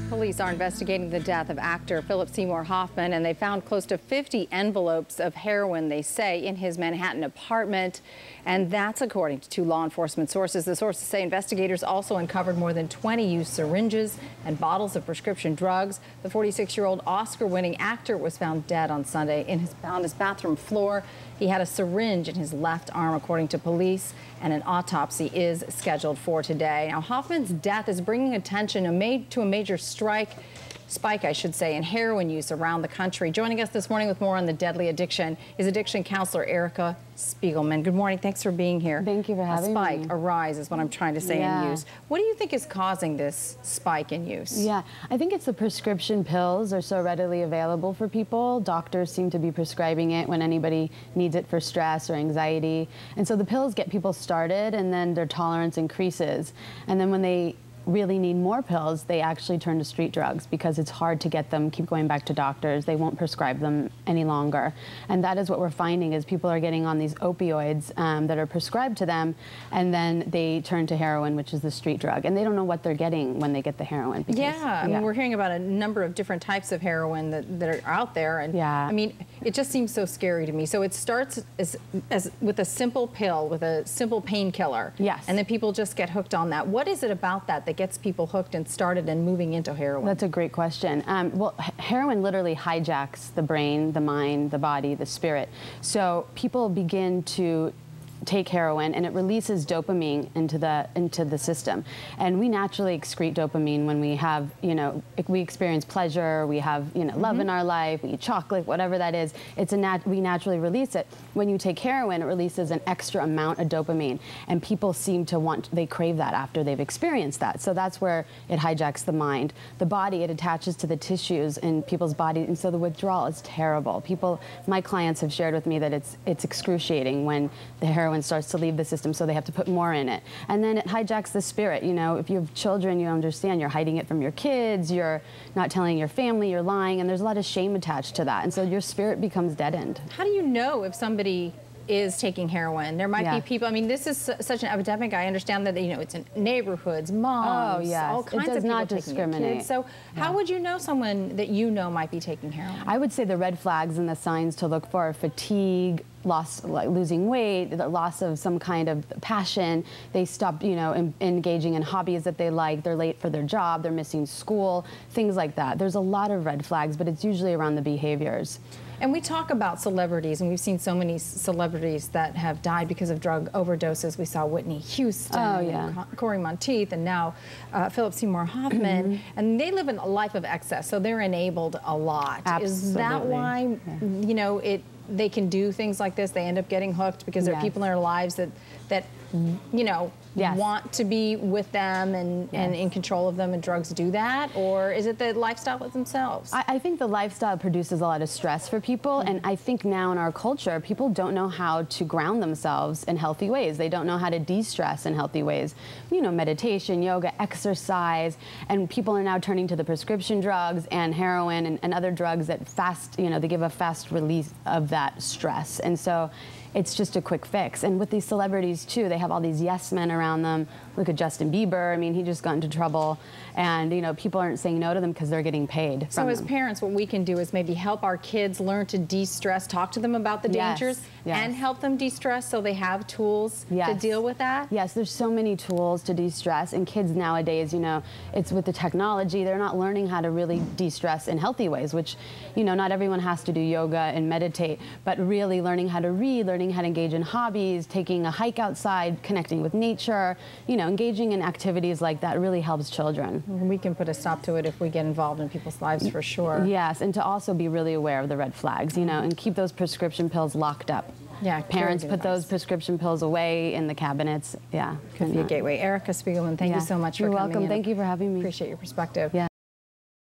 Police are investigating the death of actor Philip Seymour Hoffman, and they found close to 50 envelopes of heroin, they say, in his Manhattan apartment. And that's according to two law enforcement sources. The sources say investigators also uncovered more than 20 used syringes and bottles of prescription drugs. The 46-year-old Oscar-winning actor was found dead on Sunday on his bathroom floor. He had a syringe in his left arm, according to police, and an autopsy is scheduled for today. Now, Hoffman's death is bringing attention to a major spike, I should say, in heroin use around the country. Joining us this morning with more on the deadly addiction is addiction counselor Erica Spiegelman. Good morning. Thanks for being here. Thank you for having me. A rise is what I'm trying to say in use. What do you think is causing this spike in use? Yeah, I think it's the prescription pills are so readily available for people. Doctors seem to be prescribing it when anybody needs it for stress or anxiety. And so the pills get people started, and then their tolerance increases. And then when they really need more pills, they actually turn to street drugs because it's hard to get them, keep going back to doctors. They won't prescribe them any longer. And that is what we're finding is people are getting on these opioids that are prescribed to them, and then they turn to heroin, which is the street drug. And they don't know what they're getting when they get the heroin. Because, I mean, we're hearing about a number of different types of heroin that are out there. And I mean, it just seems so scary to me. So it starts as with a simple pill, with a simple painkiller. Yes. And then people just get hooked on that. What is it about that gets people hooked and started and moving into heroin? That's a great question. Well, heroin literally hijacks the brain, the mind, the body, the spirit. So people begin to take heroin, and it releases dopamine into the system. And we naturally excrete dopamine when we have, we experience pleasure, we have, love in our life, we eat chocolate, whatever that is. We naturally release it. When you take heroin, it releases an extra amount of dopamine, and people seem to they crave that after they've experienced that. So that's where it hijacks the mind. The body, it attaches to the tissues in people's bodies, and so the withdrawal is terrible. My clients have shared with me that it's excruciating when the heroin starts to leave the system, so they have to put more in it. And then it hijacks the spirit. If you have children, you understand you're hiding it from your kids, you're not telling your family, you're lying, and there's a lot of shame attached to that. And so your spirit becomes deadened. How do you know if somebody is taking heroin? There might be people, I mean, this is such an epidemic. I understand that, it's in neighborhoods, moms, all kinds of people taking it. It does not discriminate. So how would you know someone that might be taking heroin? I would say the red flags and the signs to look for are fatigue, losing weight, the loss of some kind of passion. They stop, engaging in hobbies that they like. They're late for their job. They're missing school, things like that. There's a lot of red flags, but it's usually around the behaviors. And we talk about celebrities, and we've seen so many celebrities that have died because of drug overdoses. We saw Whitney Houston, and Corey Monteith, and now Philip Seymour Hoffman. And they live a life of excess, so they're enabled a lot. Absolutely. Is that why, they can do things like this? They end up getting hooked because there are people in their lives that want to be with them and in control of them, and drugs do that? Or is it the lifestyle of themselves? I think the lifestyle produces a lot of stress for people, and I think now in our culture, people don't know how to ground themselves in healthy ways. They don't know how to de-stress in healthy ways. Meditation, yoga, exercise, and people are now turning to the prescription drugs and heroin and other drugs that they give a fast release of that stress. And so it's just a quick fix. And with these celebrities too, they have all these yes men around them. Look at Justin Bieber. I mean, he just got into trouble, and people aren't saying no to them because they're getting paid. So as parents, what we can do is maybe help our kids learn to de-stress, talk to them about the dangers, and help them de-stress so they have tools to deal with that. Yes, there's so many tools to de-stress, and kids nowadays, it's with the technology, they're not learning how to really de-stress in healthy ways, which, not everyone has to do yoga and meditate, but really learning how to read, learning how to engage in hobbies, taking a hike outside, connecting with nature, engaging in activities like that really helps children. We can put a stop to it if we get involved in people's lives, for sure. Yes, and to also be really aware of the red flags, and keep those prescription pills locked up. Yeah, parents put those prescription pills away in the cabinets. Could be a gateway. Erica Spiegelman, thank you so much for coming in. You're welcome. Thank you for having me. Appreciate your perspective. Yeah.